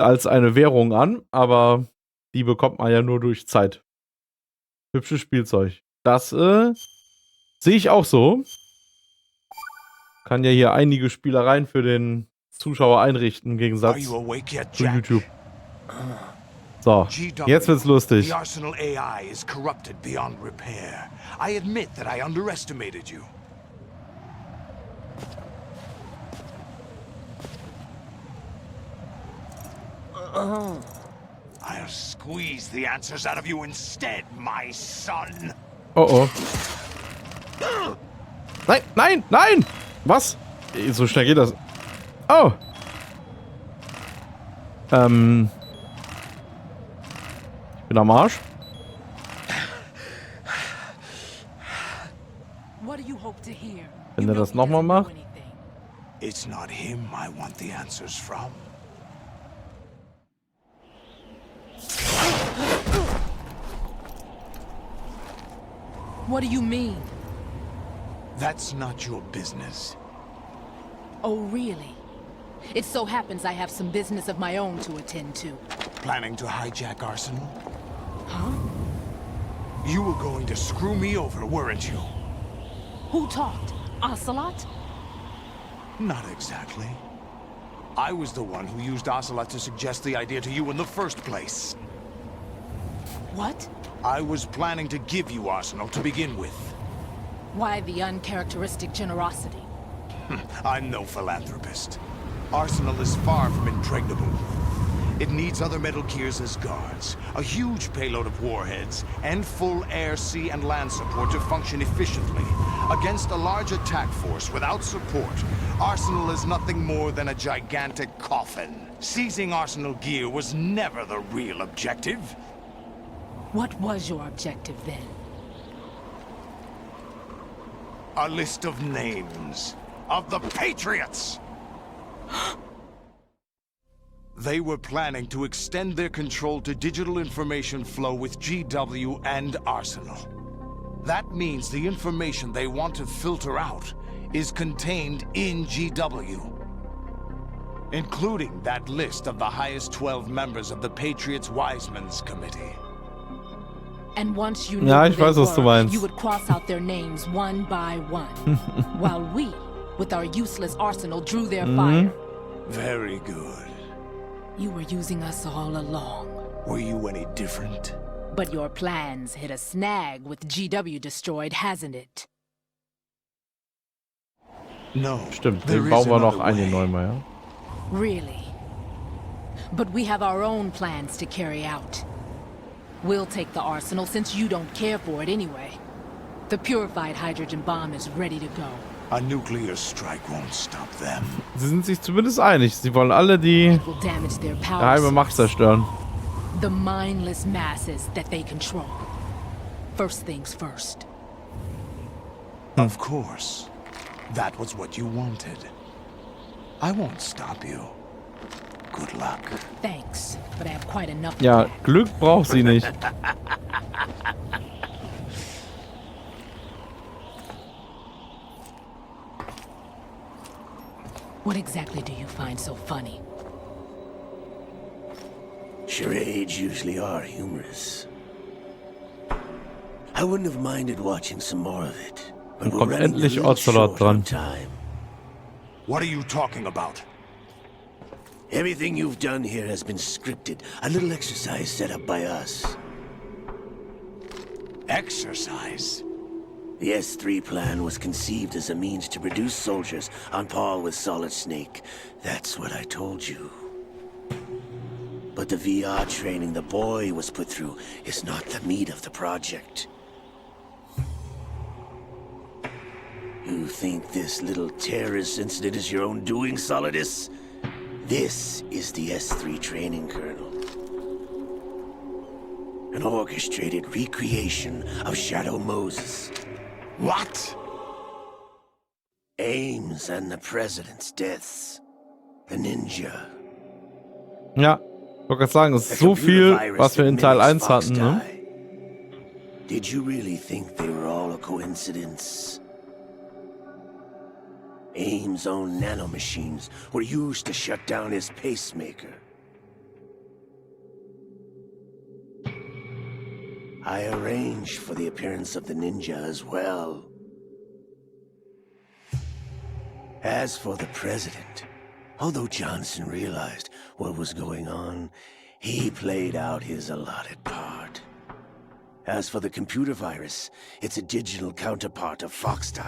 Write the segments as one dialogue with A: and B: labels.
A: als eine Währung an, aber die bekommt man ja nur durch Zeit. Hübsches Spielzeug. Das sehe ich auch so. Kann ja hier einige Spielereien für den Zuschauer einrichten, im Gegensatz zu YouTube. So, jetzt wird's lustig.
B: The Arsenal AI is corrupted beyond repair. I admit that I underestimated you. I'll squeeze the answers out of you instead, my son.
A: Oh oh. Nein, nein, nein! Was? So schnell geht das. Oh. Ich bin am Arsch. Wenn er das nochmal macht.
B: It's not him I want the answers from.
C: What do you mean?
B: That's not your business.
C: Oh, really? It so happens I have some business of my own to attend to.
B: Planning to hijack Arsenal?
C: Huh?
B: You were going to screw me over, weren't you?
C: Who talked? Ocelot?
B: Not exactly. I was the one who used Ocelot to suggest the idea to you in the first place.
C: What?
B: I was planning to give you Arsenal to begin with.
C: Why the uncharacteristic generosity?
B: I'm no philanthropist. Arsenal is far from impregnable. It needs other Metal Gears as guards, a huge payload of warheads, and full air, sea, and land support to function efficiently. Against a large attack force without support, Arsenal is nothing more than a gigantic coffin. Seizing Arsenal gear was never the real objective.
C: What was your objective then?
B: A list of names of the Patriots! They were planning to extend their control to digital information flow with GW and Arsenal. That means the information they want to filter out is contained in GW, including that list of the highest 12 members of the Patriots Wiseman's Committee.
C: And once you knew
A: Ja,
C: who
A: ich weiß,
C: they
A: was du
C: were,
A: meinst.
C: you would cross out their names one by one, while we, with our useless arsenal, drew their fire.
B: Very good.
C: You were using us all along.
B: Were you any different?
C: But your plans hit a snag with GW destroyed, hasn't it?
B: No.
A: Stimmt,
B: there
A: den
B: is
A: bauen wir noch
B: another
A: ein,
B: way.
A: den neuen mal, ja.
C: Really? But we have our own plans to carry out. We'll take the arsenal since you don't care for it anyway. The purified hydrogen bomb is ready to go.
B: A nuclear strike won't stop them.
A: Sie sind sich zumindest einig. Sie wollen alle die
C: It will damage their power
A: geheime Macht
C: source,
A: zerstören.
C: the mindless masses that they control. First things first.
B: Of course. That was what you wanted. I won't stop you. Good luck.
C: Thanks, but I have quite enough of
A: Ja,
C: that.
A: Glück braucht sie nicht.
C: What exactly do you find so funny?
D: Charades usually are humorous. I wouldn't have minded watching some more of it. But
A: Dann
D: we're
A: kommt
D: running a
A: endlich
D: little
A: Ocelot
D: short on
A: dran.
D: time.
B: What are you talking about?
D: Everything you've done here has been scripted. A little exercise set up by us.
B: Exercise?
D: The S3 plan was conceived as a means to produce soldiers on par with Solid Snake. That's what I told you. But the VR training the boy was put through is not the meat of the project. You think this little terrorist incident is your own doing, Solidus? This is the S3 training kernel. An orchestrated recreation of Shadow Moses.
B: What?
D: Ames and the President's deaths. The Ninja.
A: Ja, ich wollte gerade sagen, es ist so viel, was wir in Teil 1 hatten, ne?
D: Did you really think they were all a coincidence? Ames' own nanomachines were used to shut down his pacemaker. I arranged for the appearance of the ninja as well. As for the president, although Johnson realized what was going on, he played out his allotted part. As for the computer virus, it's a digital counterpart of Foxtie.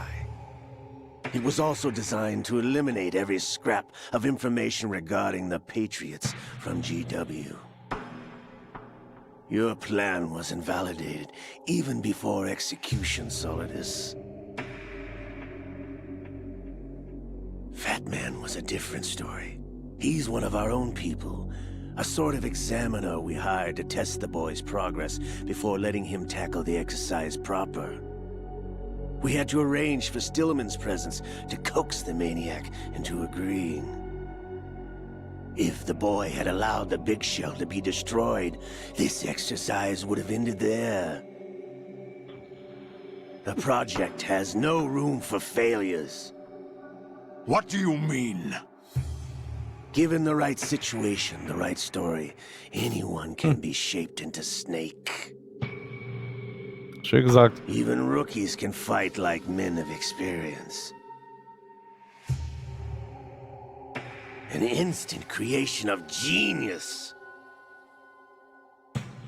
D: It was also designed to eliminate every scrap of information regarding the Patriots from GW. Your plan was invalidated even before execution, Solidus. Fat Man was a different story. He's one of our own people, a sort of examiner we hired to test the boy's progress before letting him tackle the exercise proper. We had to arrange for Stillman's presence to coax the maniac into agreeing. If the boy had allowed the big shell to be destroyed, this exercise would have ended there. The project has no room for failures.
B: What do you mean?
D: Given the right situation, the right story, anyone can be shaped into Snake.
A: Schön gesagt.
D: Even rookies can fight like men of experience. An instant creation of genius.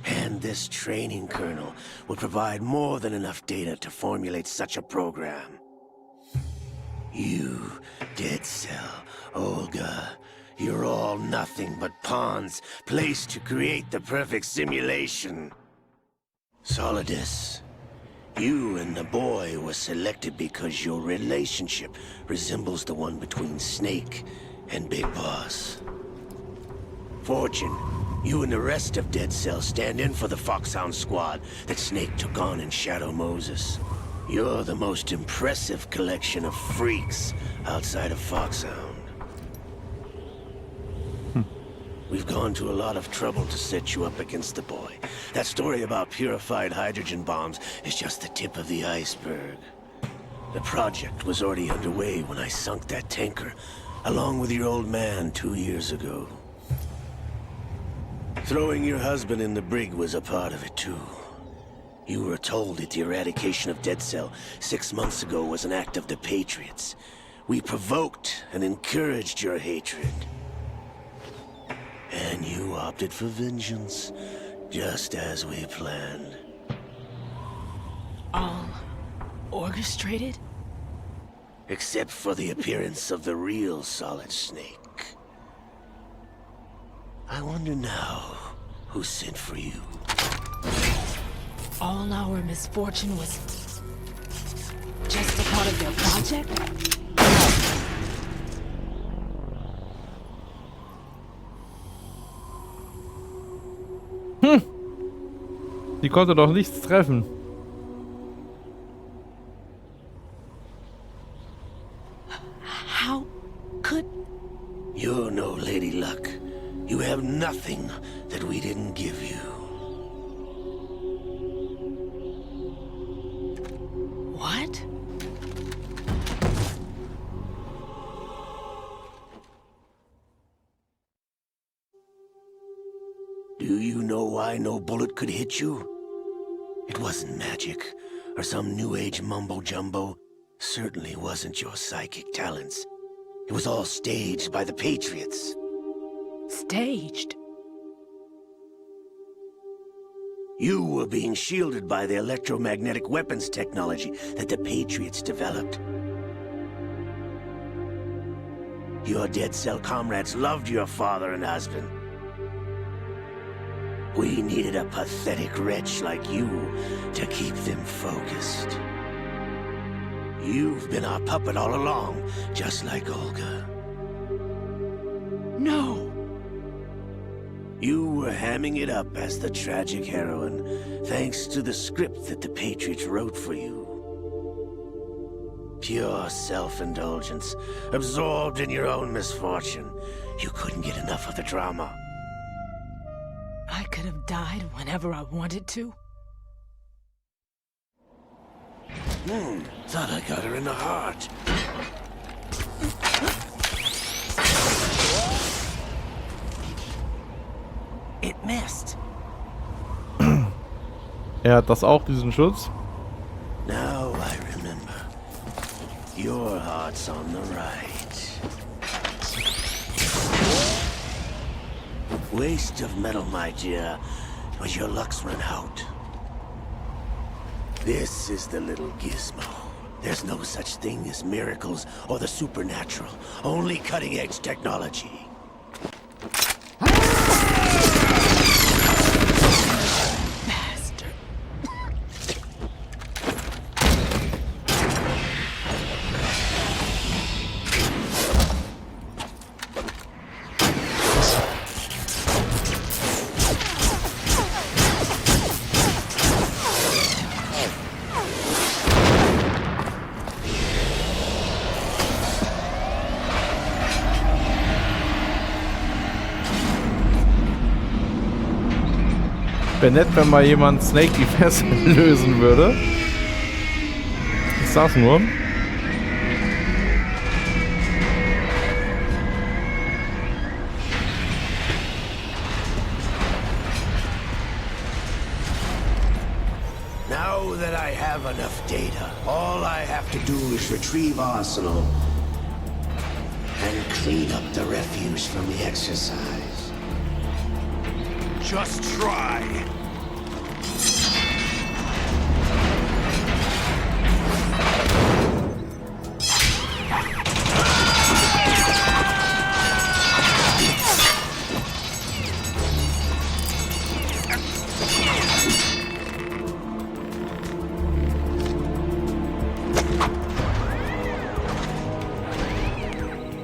D: And this training kernel would provide more than enough data to formulate such a program. You, Dead Cell, Olga, you're all nothing but pawns placed to create the perfect simulation. Solidus, you and the boy were selected because your relationship resembles the one between Snake and Big Boss. Fortune, you and the rest of Dead Cell stand in for the Foxhound squad that Snake took on in Shadow Moses. You're the most impressive collection of freaks outside of Foxhound. We've gone to a lot of trouble to set you up against the boy. That story about purified hydrogen bombs is just the tip of the iceberg. The project was already underway when I sunk that tanker, along with your old man 2 years ago. Throwing your husband in the brig was a part of it too. You were told that the eradication of Dead Cell 6 months ago was an act of the Patriots. We provoked and encouraged your hatred. And you opted for vengeance, just as we planned.
C: All orchestrated?
D: Except for the appearance of the real Solid Snake. I wonder now who sent for you.
C: All our misfortune was just a part of their project?
A: Die konnte doch nichts treffen.
C: How could...
D: You're no Lady Luck. You have nothing that we didn't give you.
C: What?
D: Do you know why no bullet could hit you? It wasn't magic, or some new age mumbo-jumbo. Certainly wasn't your psychic talents. It was all staged by the Patriots.
C: Staged?
D: You were being shielded by the electromagnetic weapons technology that the Patriots developed. Your Dead Cell comrades loved your father and husband. We needed a pathetic wretch like you to keep them focused. You've been our puppet all along, just like Olga.
C: No.
D: You were hamming it up as the tragic heroine, thanks to the script that the Patriots wrote for you. Pure self-indulgence, absorbed in your own misfortune. You couldn't get enough of the drama.
C: I could have died whenever I wanted to.
D: Thought I got her in the heart.
C: It missed.
A: Er hat das auch, diesen Schutz.
D: Now I remember. Your heart's on the right. Waste of metal, my dear, but your luck's run out. This is the little gizmo. There's no such thing as miracles or the supernatural. Only cutting-edge technology.
A: Wäre nett, wenn mal jemand Snake die Fesseln lösen würde. Ich sag's nur.
D: Now that I have enough data, all I have to do is retrieve Arsenal and clean up the refuse from the exercise.
B: Just try.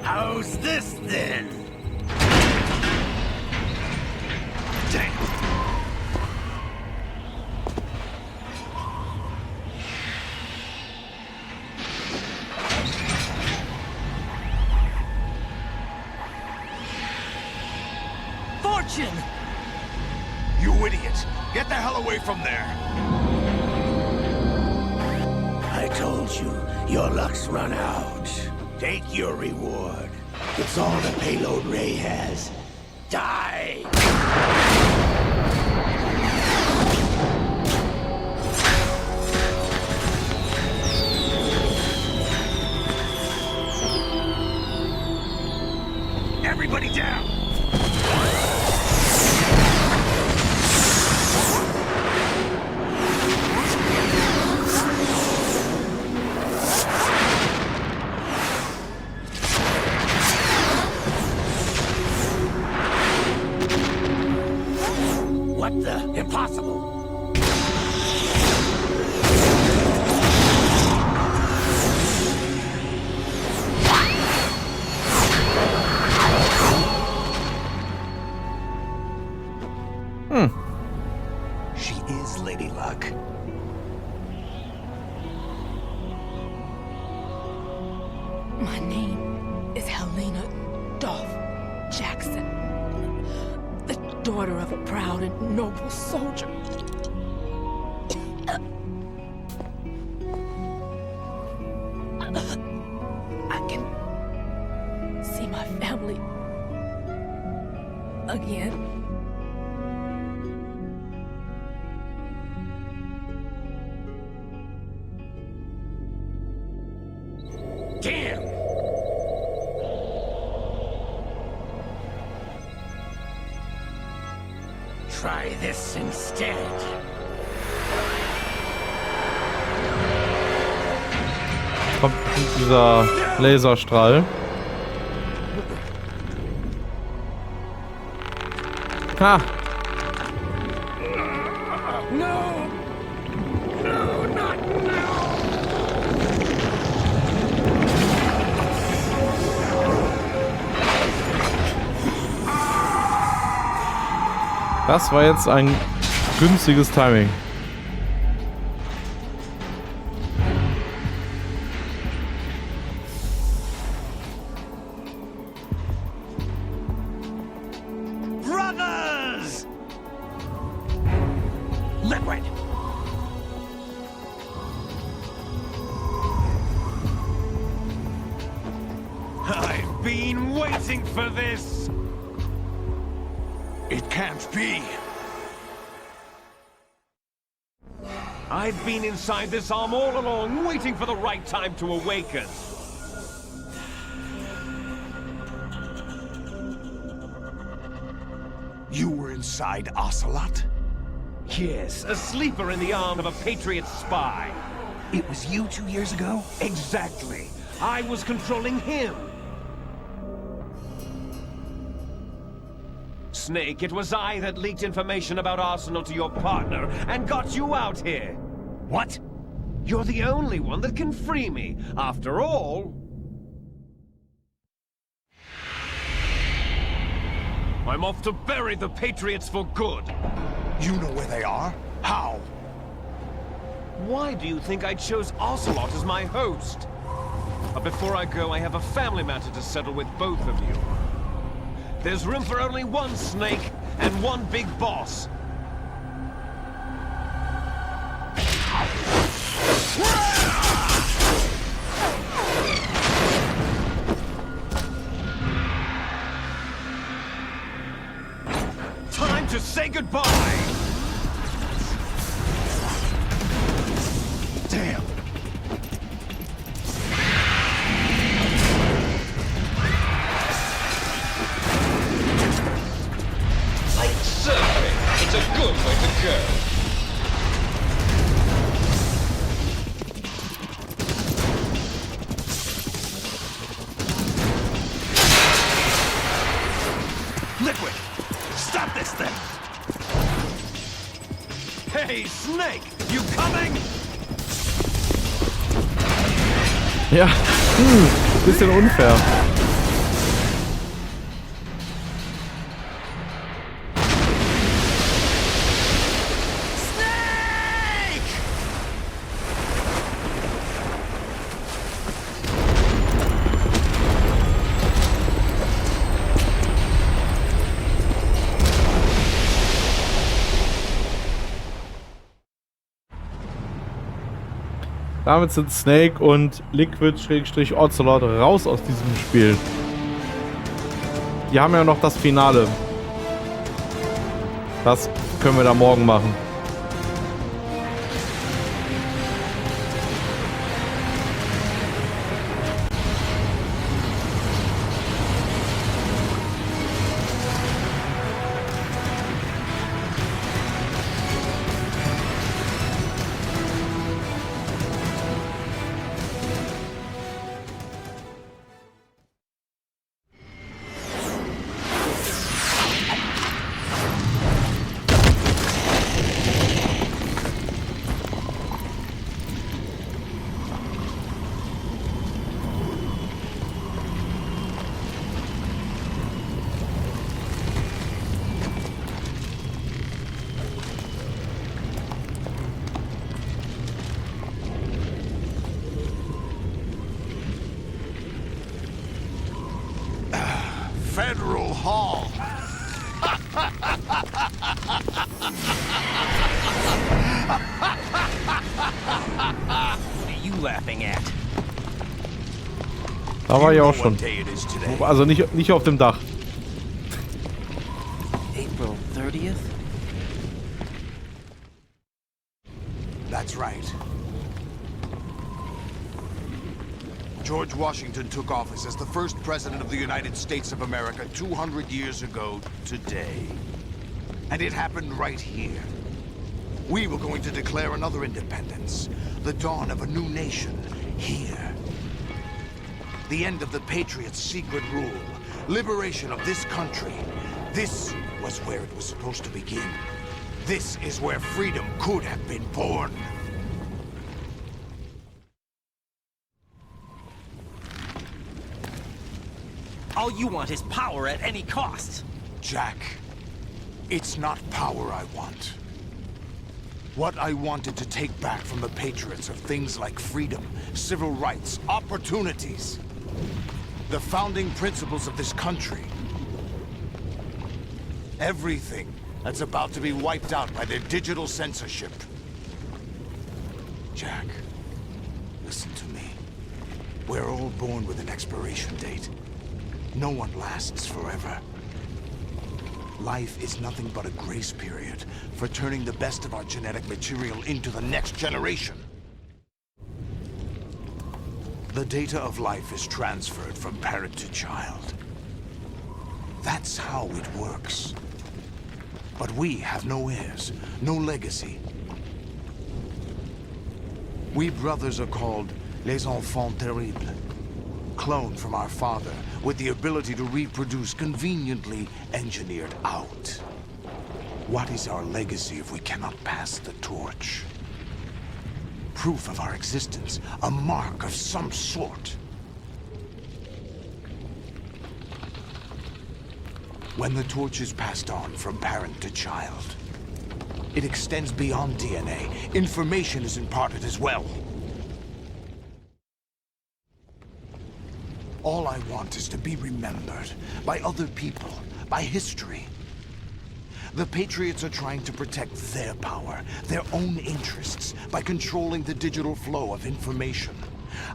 D: How's this then?
B: Damn.
C: Fortune!
B: You idiot! Get the hell away from there!
D: I told you, your luck's run out. Take your reward. It's all the payload Ray has. Die!
B: Everybody down!
D: What the? Impossible!
B: She is Lady Luck.
C: My name is Helena Dolph Jackson, the daughter of a proud and noble soldier. I can see my family again.
D: Damn! Try this instead.
A: Kommt dieser Laserstrahl. Ha!
D: No! No, not now!
A: Das war jetzt ein günstiges Timing.
B: Brothers! Liquid! I've been waiting for this! It can't be.
E: I've been inside this arm all along, waiting for the right time to awaken.
B: You were inside Ocelot?
E: Yes, a sleeper in the arm of a Patriot spy.
B: It was you 2 years ago?
E: Exactly. I was controlling him. Snake, it was I that leaked information about Arsenal to your partner and got you out here.
B: What?
E: You're the only one that can free me. After all, I'm off to bury the Patriots for good.
B: You know where they are? How?
E: Why do you think I chose Ocelot as my host? But before I go, I have a family matter to settle with both of you. There's room for only one Snake and one big boss. Time to say goodbye!
B: Damn.
E: Like surfing, it's a good way to go.
B: Liquid! Stop this thing!
E: Hey, Snake! You coming?
A: Ja, bisschen unfair. Damit sind Snake und Liquid-Ocelot raus aus diesem Spiel. Die haben ja noch das Finale. Das können wir da morgen machen.
B: Federal Hall.
E: What are you laughing at?
A: Da war ich auch schon. Also nicht auf dem Dach.
F: April 30th?
B: That's right. George Washington took office as the first president of the United States of America 200 years ago today. And it happened right here. We were going to declare another independence, the dawn of a new nation, here. The end of the Patriots' secret rule, liberation of this country. This was where it was supposed to begin. This is where freedom could have been born.
F: All you want is power at any cost.
B: Jack, it's not power I want. What I wanted to take back from the Patriots are things like freedom, civil rights, opportunities. The founding principles of this country. Everything that's about to be wiped out by their digital censorship. Jack, listen to me. We're all born with an expiration date. No one lasts forever. Life is nothing but a grace period for turning the best of our genetic material into the next generation. The data of life is transferred from parent to child. That's how it works. But we have no heirs, no legacy. We brothers are called les enfants terribles, cloned from our father, with the ability to reproduce conveniently engineered out. What is our legacy if we cannot pass the torch? Proof of our existence, a mark of some sort. When the torch is passed on from parent to child, it extends beyond DNA. Information is imparted as well. All I want is to be remembered by other people, by history. The Patriots are trying to protect their power, their own interests, by controlling the digital flow of information.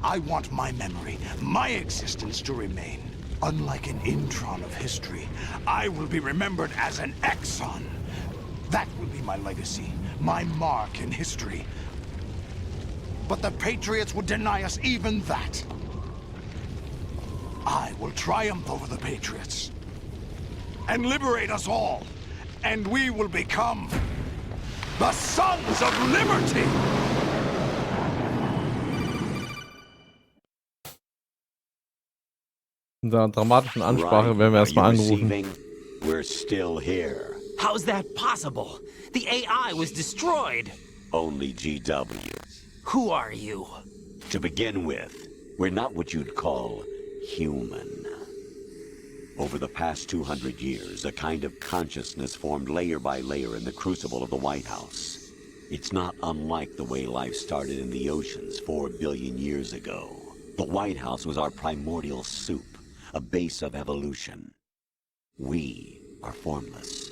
B: I want my memory, my existence to remain. Unlike an intron of history, I will be remembered as an exon. That will be my legacy, my mark in history. But the Patriots would deny us even that. I will triumph over the Patriots and liberate us all, and we will become the Sons of Liberty!
A: In seiner dramatischen Ansprache werden wir erstmal angerufen.
D: We're still here.
F: How's that possible? The AI was destroyed.
D: Only GW.
F: Who are you?
D: To begin with, we're not what you'd call human. Over the past 200 years, a kind of consciousness formed layer by layer in the crucible of the White House. It's not unlike the way life started in the oceans 4 billion years ago. The White House was our primordial soup, a base of evolution. We are formless.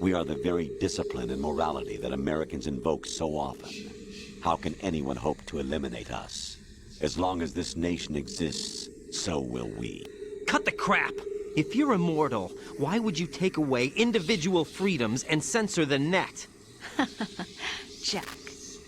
D: We are the very discipline and morality that Americans invoke so often. How can anyone hope to eliminate us? As long as this nation exists, so will we.
F: Cut the crap! If you're immortal, why would you take away individual freedoms and censor the net?
G: Jack,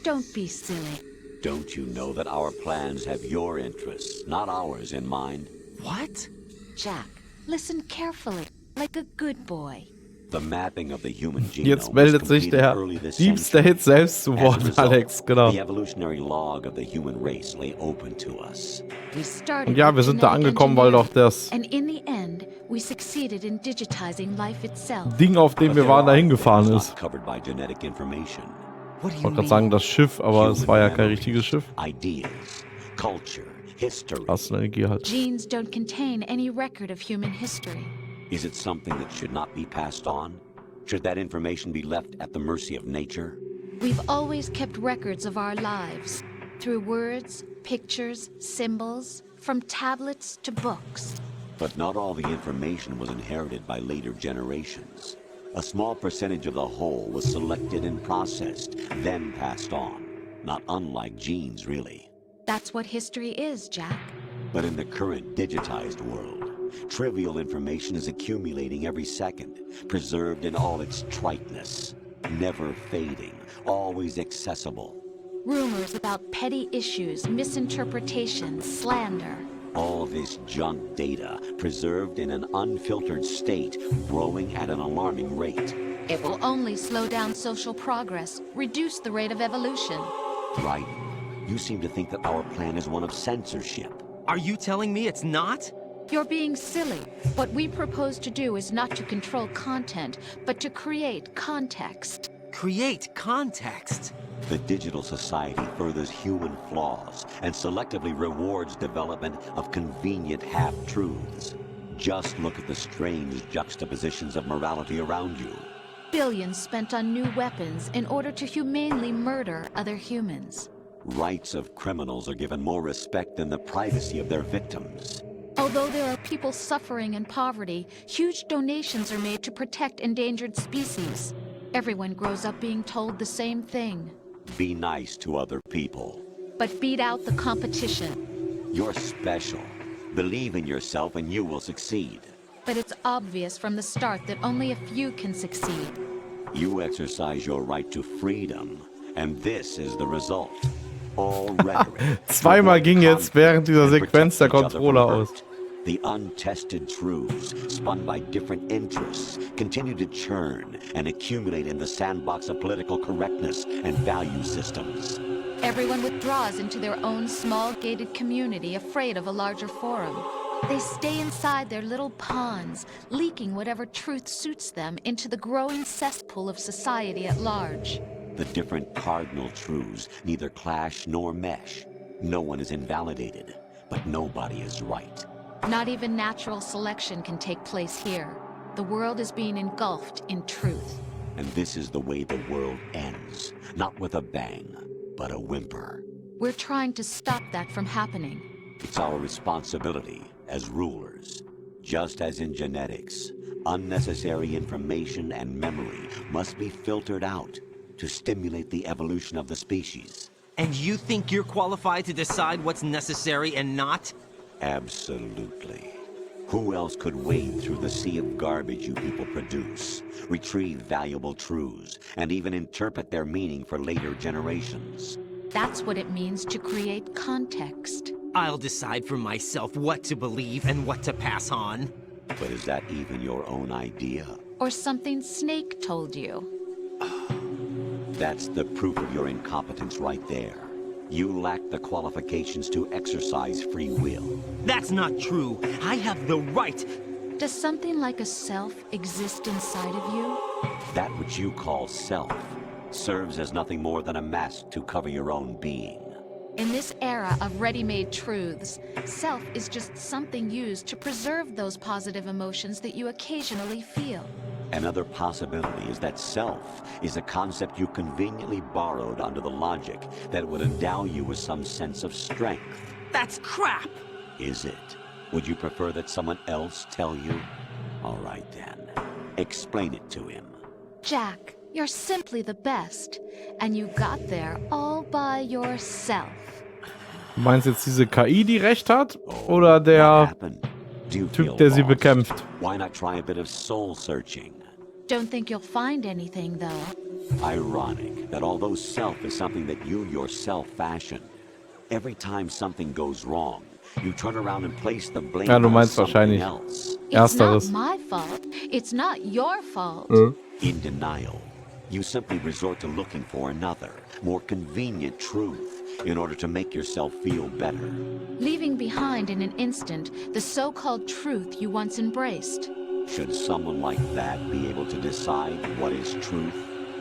G: don't be silly.
D: Don't you know that our plans have your interests, not ours, in mind?
F: What?
G: Jack, listen carefully, like a good boy.
D: The mapping of the human genome
A: Jetzt meldet sich der Deep State selbst zu Wort, Alex, genau.
D: The evolutionary log of the human race lay open to us.
G: We started
A: Und ja, wir sind da angekommen, weil doch das
G: and in the end, we succeeded in digitizing life itself.
A: Ding, auf dem wir waren, dahin gefahren ist.
D: Covered by genetic information.
F: What do
A: Ich
F: you
A: wollte gerade
F: mean?
A: sagen, das Schiff, aber es war ja kein richtiges Schiff.
D: Ideas, culture, history.
A: Hast eine Energie halt.
G: Genes don't contain any record of human history.
D: Is it something that should not be passed on? Should that information be left at the mercy of nature?
G: We've always kept records of our lives, through words, pictures, symbols, from tablets to books.
D: But not all the information was inherited by later generations. A small percentage of the whole was selected and processed, then passed on. Not unlike genes, really.
G: That's what history is, Jack.
D: But in the current digitized world, trivial information is accumulating every second, preserved in all its triteness, never fading, always accessible.
G: Rumors about petty issues, misinterpretations, slander.
D: All this junk data, preserved in an unfiltered state, growing at an alarming rate.
G: It will only slow down social progress, reduce the rate of evolution.
D: Right? You seem to think that our plan is one of censorship.
F: Are you telling me it's not?
G: You're being silly. What we propose to do is not to control content, but to create context.
F: Create context.
D: The digital society furthers human flaws and selectively rewards development of convenient half-truths. Just look at the strange juxtapositions of morality around you.
G: Billions spent on new weapons in order to humanely murder other humans.
D: Rights of criminals are given more respect than the privacy of their victims.
G: Although there are people suffering in poverty, huge donations are made to protect endangered species. Everyone grows up being told the same thing.
D: Be nice to other people.
G: But beat out the competition.
D: You're special. Believe in yourself and you will succeed.
G: but it's obvious from the start that only a few can succeed.
H: You exercise your right to freedom, and this is the result. All rhetoric.
A: Zweimal ging jetzt während dieser Sequenz der Controller aus.
H: The untested truths, spun by different interests, continue to churn and accumulate in the sandbox of political correctness and value systems.
G: Everyone withdraws into their own small gated community, afraid of a larger forum. They stay inside their little ponds, leaking whatever truth suits them into the growing cesspool of society at large.
H: The different cardinal truths neither clash nor mesh. No one is invalidated, but nobody is right.
G: Not even natural selection can take place here. The world is being engulfed in truth.
H: And this is the way the world ends. Not with a bang, but a whimper.
G: We're trying to stop that from happening.
H: It's our responsibility as rulers. Just as in genetics, unnecessary information and memory must be filtered out to stimulate the evolution of the species.
F: And you think you're qualified to decide what's necessary and not?
H: Absolutely. Who else could wade through the sea of garbage you people produce, retrieve valuable truths, and even interpret their meaning for later generations?
G: That's what it means to create context.
F: I'll decide for myself what to believe and what to pass on.
H: But is that even your own idea?
G: Or something Snake told you.
H: That's the proof of your incompetence right there. You lack the qualifications to exercise free will.
F: That's not true. I have the right.
G: Does something like a self exist inside of you?
H: That which you call self serves as nothing more than a mask to cover your own being.
G: In this era of ready-made truths, self is just something used to preserve those positive emotions that you occasionally feel.
H: Another possibility is that self is a concept you conveniently borrowed under the logic that would endow you with some sense of strength.
F: That's crap!
H: Is it? Would you prefer that someone else tell you? All right then. Explain it to him.
G: Jack, you're simply the best. And you got there all by yourself.
A: Du meinst jetzt diese KI, die recht hat? Oder der Typ, der sie bekämpft?
H: Why not try a bit of soul searching?
G: Don't think you'll find anything, though.
H: Ironic that although self is something that you yourself fashioned, every time something goes wrong, you turn around and place the blame
A: Ja, du
H: on
A: meinst
H: something
A: wahrscheinlich
H: else.
G: It's not
A: Ersteres.
G: my fault. It's not your fault.
H: In denial, you simply resort to looking for another, more convenient truth in order to make yourself feel better.
G: Leaving behind in an instant the so-called truth you once embraced.
H: Should someone like that be able to decide what is truth?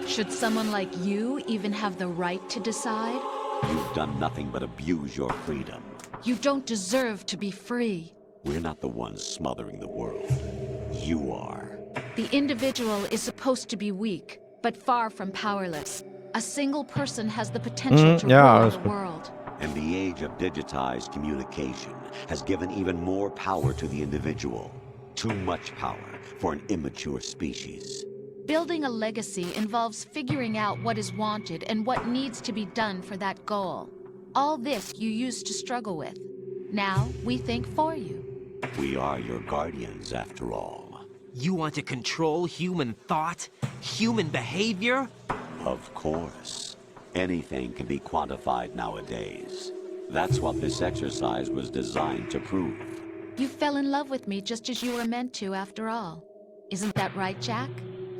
G: Should someone like you even have the right to decide?
H: You've done nothing but abuse your freedom.
G: You don't deserve to be free.
H: We're not the ones smothering the world. You are.
G: The individual is supposed to be weak, but far from powerless. A single person has the potential to rule the world.
H: And the age of digitized communication has given even more power to the individual. Too much power for an immature species.
G: Building a legacy involves figuring out what is wanted and what needs to be done for that goal. All this you used to struggle with. Now we think for you.
H: We are your guardians, after all.
F: You want to control human thought? Human behavior?
H: Of course. Anything can be quantified nowadays. That's what this exercise was designed to prove.
G: You fell in love with me just as you were meant to, after all. Isn't that right, Jack?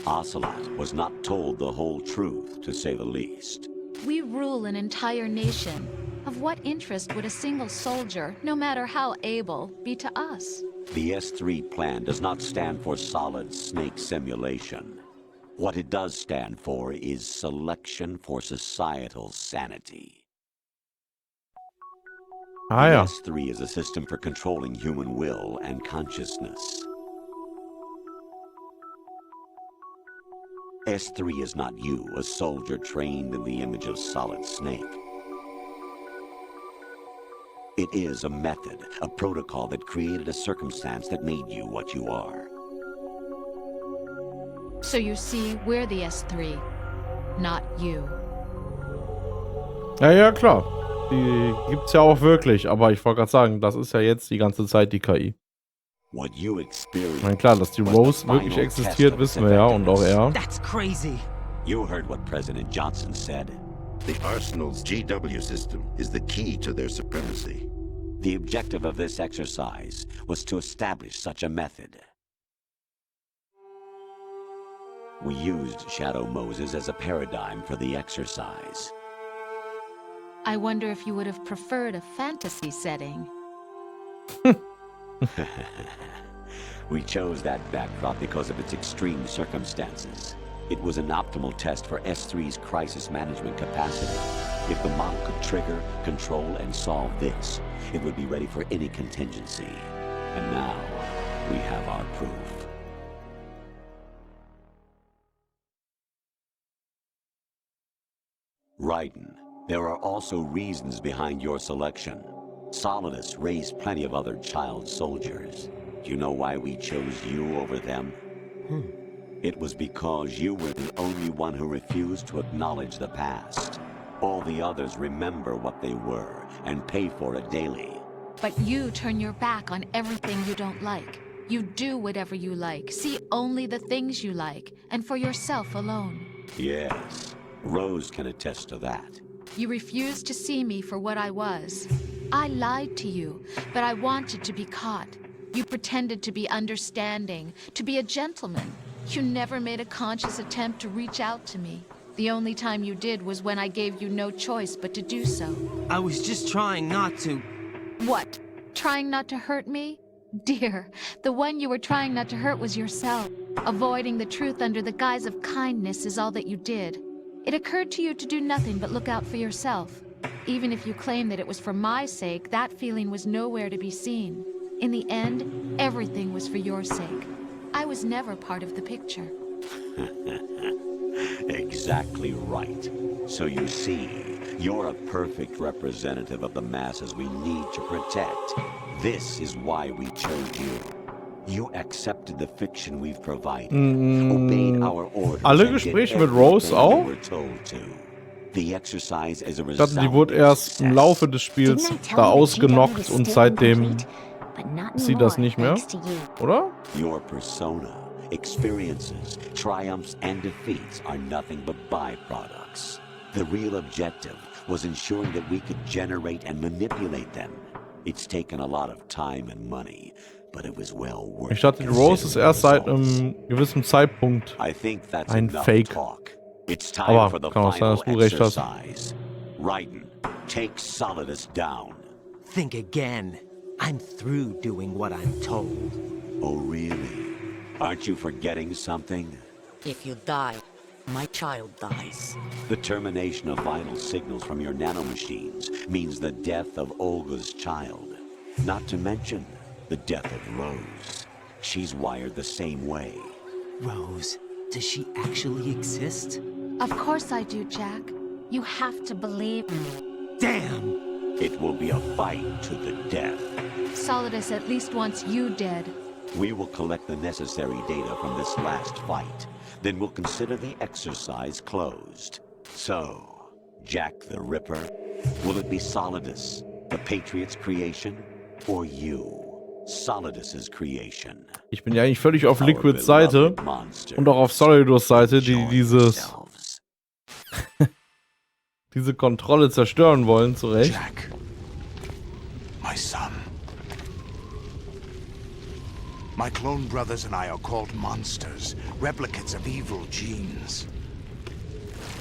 H: Ocelot was not told the whole truth, to say the least.
G: We rule an entire nation. Of what interest would a single soldier, no matter how able, be to us?
H: The S3 plan does not stand for solid snake simulation. What it does stand for is selection for societal sanity. The S3 is a system for controlling human will and consciousness. S3 is not you, a soldier trained in the image of Solid Snake. It is a method, a protocol that created a circumstance that made you what you are.
G: So you see, we're the S3, not you.
A: Ja, ja, klar. Die gibt's ja auch wirklich. Aber ich wollte gerade sagen, das ist ja jetzt die ganze Zeit die KI.
H: What you experienced.
A: Na klar, dass die Rose wirklich existiert, wissen wir ja, und auch er.
F: That's crazy.
H: You heard what President Johnson said.
I: The Arsenal's GW system is the key to their supremacy.
H: The objective of this exercise was to establish such a method. We used Shadow Moses as a paradigm for the exercise.
G: I wonder if you would have preferred a fantasy setting.
H: We chose that backdrop because of its extreme circumstances. It was an optimal test for S3's crisis management capacity. If the model could trigger, control, and solve this, it would be ready for any contingency. And now, we have our proof. Raiden, there are also reasons behind your selection. Solidus raised plenty of other child soldiers. Do you know why we chose you over them? It was because you were the only one who refused to acknowledge the past. All the others remember what they were and pay for it daily.
G: But you turn your back on everything you don't like. You do whatever you like, see only the things you like, and for yourself alone.
H: Yes, Rose can attest to that.
G: You refused to see me for what I was. I lied to you, but I wanted to be caught. You pretended to be understanding, to be a gentleman. You never made a conscious attempt to reach out to me. The only time you did was when I gave you no choice but to do so.
F: I was just trying not to.
G: What? Trying not to hurt me? Dear, the one you were trying not to hurt was yourself. Avoiding the truth under the guise of kindness is all that you did. It occurred to you to do nothing but look out for yourself. Even if you claim that it was for my sake, that feeling was nowhere to be seen. In the end, everything was for your sake. I was never part of the picture.
H: Exactly right. So you see, you're a perfect representative of the masses we need to protect. This is why we chose you. You accepted the fiction we've provided, obeyed our orders,
A: Alle Gespräche mit Rose auch?
H: we were told to. The exercise is a
A: Ich dachte, die wurde erst im Laufe des Spiels da ausgenockt und seitdem ist sie das nicht mehr, oder?
H: Your persona, experiences, triumphs, and defeats are nothing but byproducts. The real objective was ensuring that we could generate and manipulate them. It's taken a lot of time and money, but it was well worth it.
A: Ich dachte, die Rose ist erst seit einem gewissen Zeitpunkt ein Fake. Aber kann auch sein, dass du recht hast.
H: Raiden, take Solidus down.
F: Think again. I'm through doing what I'm told.
H: Oh, really? Aren't you forgetting something?
J: If you die, my child dies.
H: The termination of vital signals from your nanomachines means the death of Olga's child. Not to mention the death of Rose. She's wired the same way.
F: Rose, does she actually exist?
G: Of course I do, Jack. You have to believe me.
F: Damn!
H: It will be a fight to the death.
G: Solidus at least wants you dead.
H: We will collect the necessary data from this last fight. Then we'll consider the exercise closed. So, Jack the Ripper, will it be Solidus, the Patriot's creation, or you, Solidus's creation?
A: Ich bin ja eigentlich völlig auf Liquids Seite und auch auf Solidus Seite, die diese Kontrolle zerstören wollen, zu Recht.
B: Jack, my son. My clone brothers and I are called monsters, replicates of evil genes.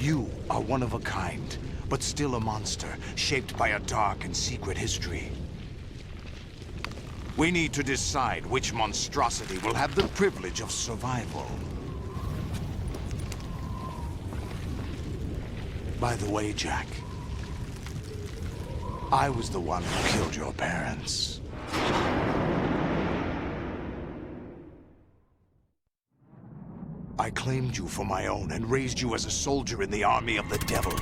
B: You are one of a kind, but still a monster, shaped by a dark and secret history. We need to decide which monstrosity will have the privilege of survival. By the way, Jack, I was the one who killed your parents. I claimed you for my own and raised you as a soldier in the army of the devil.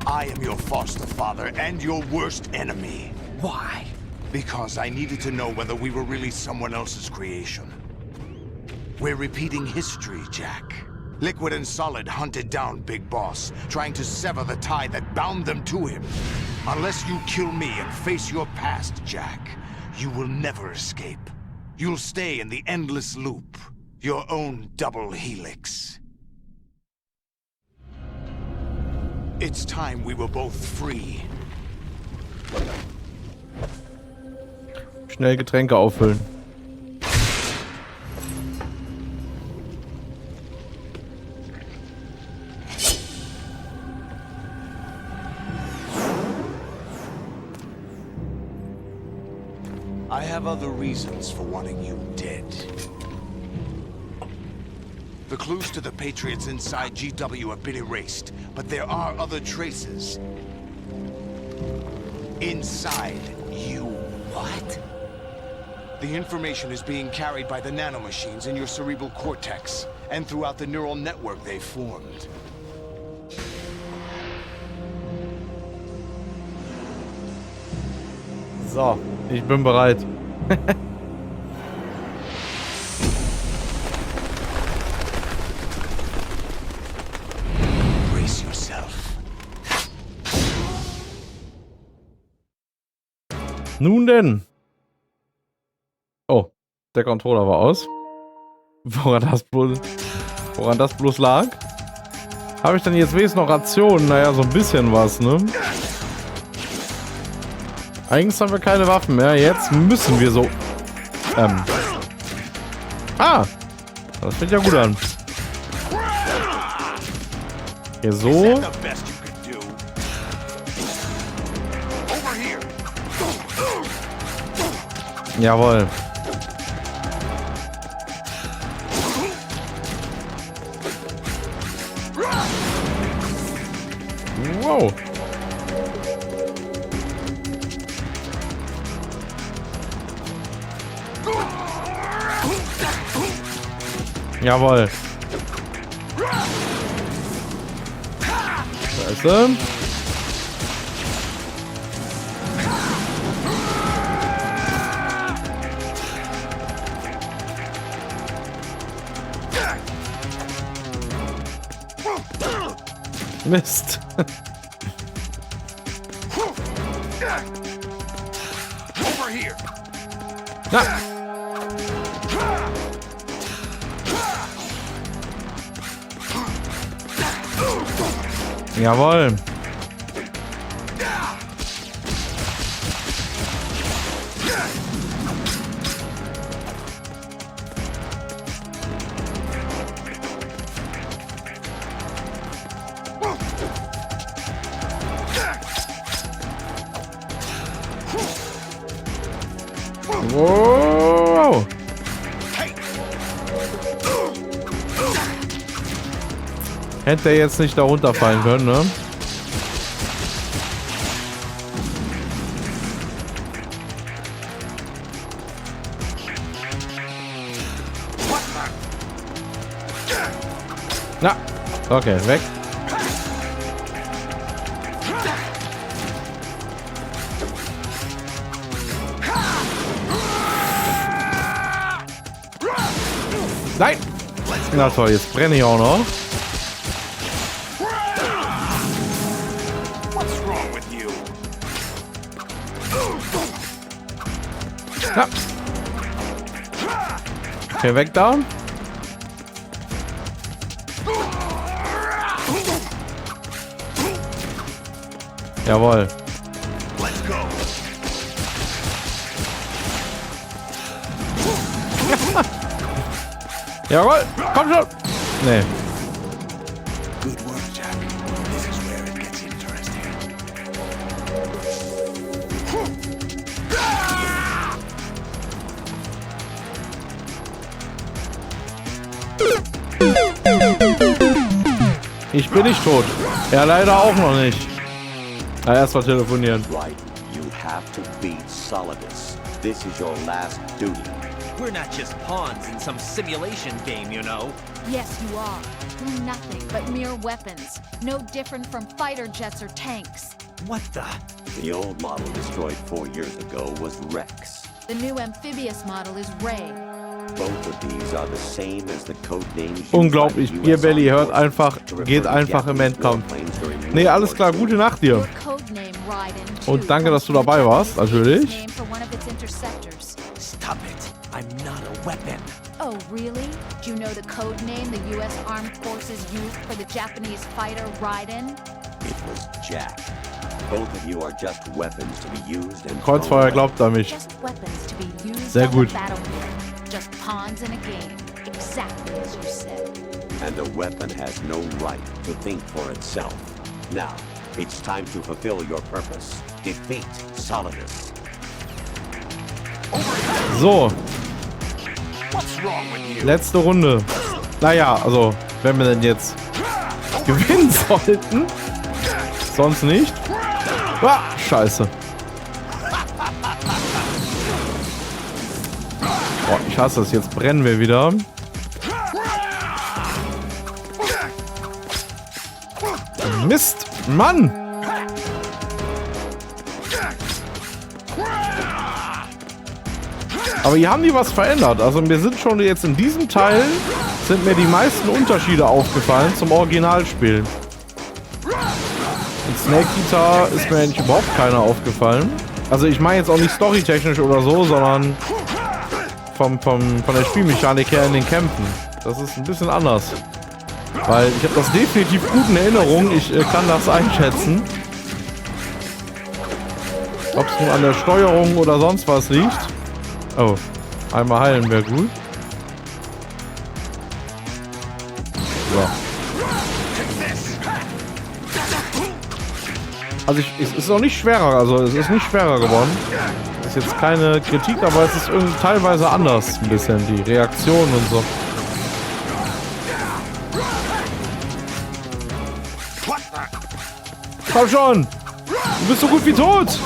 B: I am your foster father and your worst enemy.
F: Why?
B: Because I needed to know whether we were really someone else's creation. We're repeating history, Jack. Liquid and Solid hunted down Big Boss, trying to sever the tie that bound them to him. Unless you kill me and face your past, Jack, you will never escape. you'll stay in the endless loop. Your own double helix. It's time we were both free.
A: Schnell Getränke auffüllen.
B: I have other reasons for wanting you dead. The clues to the Patriots inside GW have been erased, but there are other traces. Inside you.
F: What?
B: The information is being carried by the nanomachines in your cerebral cortex, and throughout the neural network they've formed.
A: So, ich bin bereit.
B: Brace yourself.
A: Nun denn. Oh, der Controller war aus. Woran das bloß lag? Habe ich dann jetzt wenigstens noch Rationen? Naja, so ein bisschen was, ne? Eigentlich haben wir keine Waffen mehr. Jetzt müssen wir so... Ah! Das fängt ja gut an. Hier so. Jawohl. Wow. Jawohl. Scheiße. Mist. Na. Jawohl. Wow. Hätte er jetzt nicht da runterfallen können, ne? Na, okay, weg. Nein! Na toll, jetzt brenne ich auch noch. Ja. Okay, weg da. Jawohl. Jawohl, komm schon. Nee.
B: Good work, Jack. This is where it gets interesting.
A: Ich bin nicht tot. Er leider auch noch nicht. Na, erst mal telefonieren.
H: Right. You have to beat Solidus. This is your last duty.
F: We're not just pawns in some simulation game, you know.
G: Yes, you are. We're nothing but mere weapons. No different from fighter jets or tanks.
F: What the?
H: The old model destroyed 4 years ago was Rex.
G: The new amphibious model is Ray.
H: Both of these are the same as the code names.
A: Unglaublich. Ihr Belly hört einfach, geht einfach im Endkampf. Nee, alles klar. Gute Nacht dir. Und danke, dass du dabei warst, natürlich.
F: Stop it. I'm not
G: Really? Do you know the code name the U.S. Armed Forces used for the Japanese fighter Raiden?
H: It was Jack. Both of you are just weapons to be used and
A: Kreuzfeuer glaubt an mich.
G: Just weapons to be used
A: Sehr
G: on
A: gut.
G: the battlefield. Just pawns in a game. Exactly as you said.
H: And a weapon has no right to think for itself. Now, it's time to fulfill your purpose. Defeat Solidus.
A: So. Letzte Runde. Naja, also, wenn wir denn jetzt gewinnen sollten. Sonst nicht. Ah, scheiße. Boah, ich hasse es. Jetzt brennen wir wieder. Mist. Mann. Aber hier haben die was verändert. Also mir sind schon jetzt in diesem Teil sind mir die meisten Unterschiede aufgefallen zum Originalspiel. In Snake Eater ist mir eigentlich überhaupt keiner aufgefallen. Also ich meine jetzt auch nicht storytechnisch oder so, sondern von der Spielmechanik her in den Kämpfen. Das ist ein bisschen anders. Weil ich habe das definitiv gut in Erinnerung. Ich kann das einschätzen. Ob es nun an der Steuerung oder sonst was liegt. Oh, einmal heilen wäre gut. So. Also es ist auch nicht schwerer, also es ist nicht schwerer geworden. Das ist jetzt keine Kritik, aber es ist irgendwie teilweise anders ein bisschen, die Reaktion und so. Komm schon! Du bist so gut wie tot!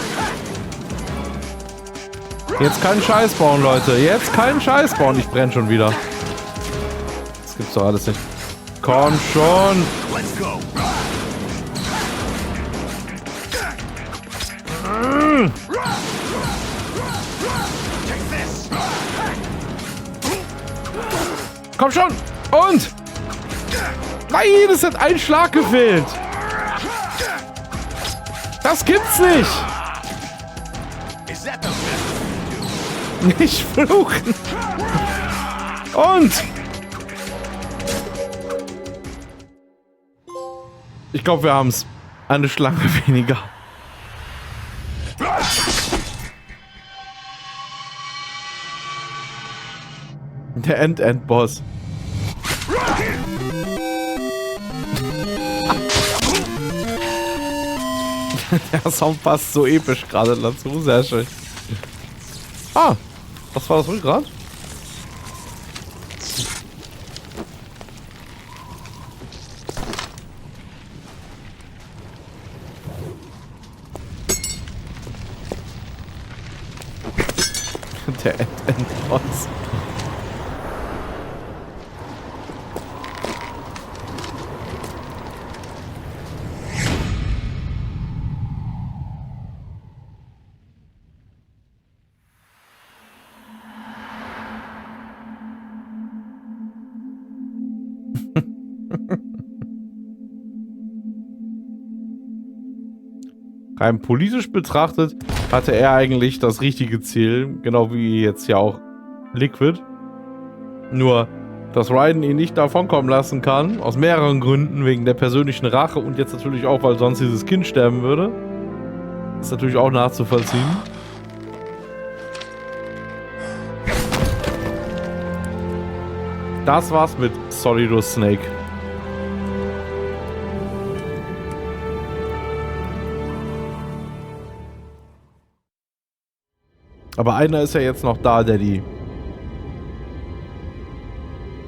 A: Jetzt keinen Scheiß bauen, Leute. Jetzt keinen Scheiß bauen. Ich brenne schon wieder. Das gibt's doch alles nicht. Komm schon! Komm schon! Und! Nein, es hat ein Schlag gefehlt! Das gibt's nicht! Nicht fluchen! Und! Ich glaube, wir haben's. Eine Schlange weniger. Der End-End-Boss. Der Sound passt so episch gerade dazu. Sehr schön. Ah, was war das Rückgrat? Der End-End-Boss. Rein politisch betrachtet hatte er eigentlich das richtige Ziel, genau wie jetzt ja auch Liquid. Nur, dass Raiden ihn nicht davonkommen lassen kann, aus mehreren Gründen, wegen der persönlichen Rache und jetzt natürlich auch, weil sonst dieses Kind sterben würde. Ist natürlich auch nachzuvollziehen. Das war's mit Solidus Snake. Aber einer ist ja jetzt noch da, der die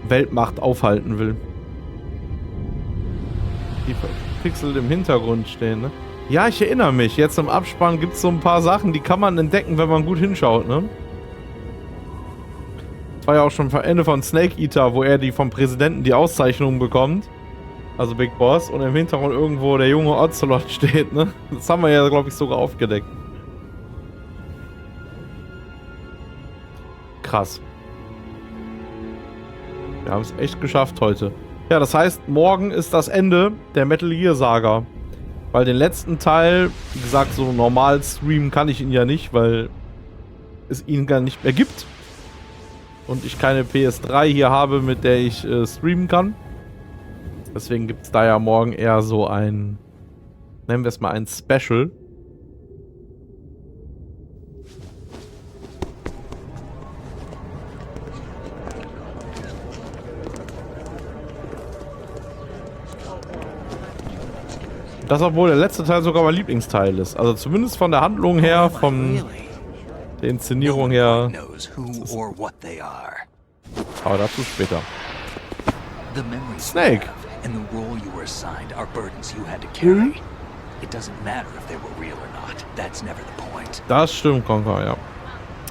A: Weltmacht aufhalten will. Die Pixel im Hintergrund stehen, ne? Ja, ich erinnere mich. Jetzt im Abspann gibt es so ein paar Sachen, die kann man entdecken, wenn man gut hinschaut, ne? Das war ja auch schon am Ende von Snake Eater, wo er vom Präsidenten die Auszeichnung bekommt. Also Big Boss. Und im Hintergrund irgendwo der junge Ocelot steht, ne? Das haben wir ja, glaube ich, sogar aufgedeckt. Krass. Wir haben es echt geschafft heute. Ja, das heißt, morgen ist das Ende der Metal Gear Saga. Weil den letzten Teil, wie gesagt, so normal streamen kann ich ihn ja nicht, weil es ihn gar nicht mehr gibt. und ich keine PS3 hier habe, mit der ich streamen kann. Deswegen gibt es da ja morgen eher so ein, nennen wir es mal ein Special. Das, obwohl der letzte Teil sogar mein Lieblingsteil ist. Also zumindest von der Handlung her, von der Inszenierung her. Aber dazu später. Snake.
K: And the role you were assigned are burdens you had to carry. It doesn't matter if they were real or not. That's never the point.
A: Das stimmt, Conker, ja.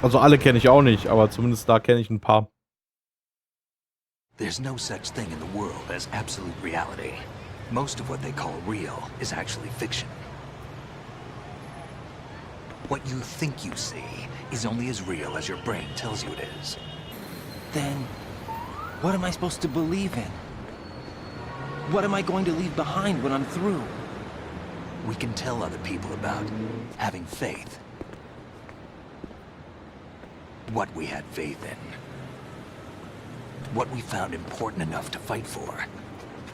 A: Also alle kenne ich auch nicht, aber zumindest da kenne ich ein paar.
K: There's no such thing in the world as absolute reality. Most of what they call real is actually fiction. What you think you see is only as real as your brain tells you it is.
F: Then, what am I supposed to believe in? What am I going to leave behind when I'm through?
K: We can tell other people about having faith. What we had faith in. What we found important enough to fight for.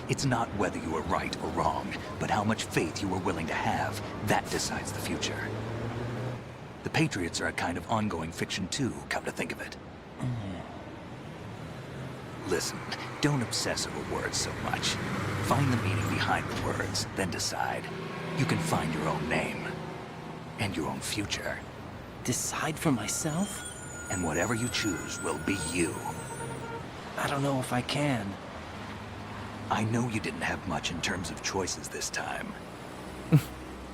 K: It's not whether you were right or wrong, but how much faith you were willing to have. That decides the future. The Patriots are a kind of ongoing fiction too, come to think of it. Listen, don't obsess over words so much. Find the meaning behind the words, then decide. You can find your own name. And your own future.
F: Decide for myself?
K: And whatever you choose will be you.
F: I don't know if I can.
K: I know you didn't have much in terms of choices this time.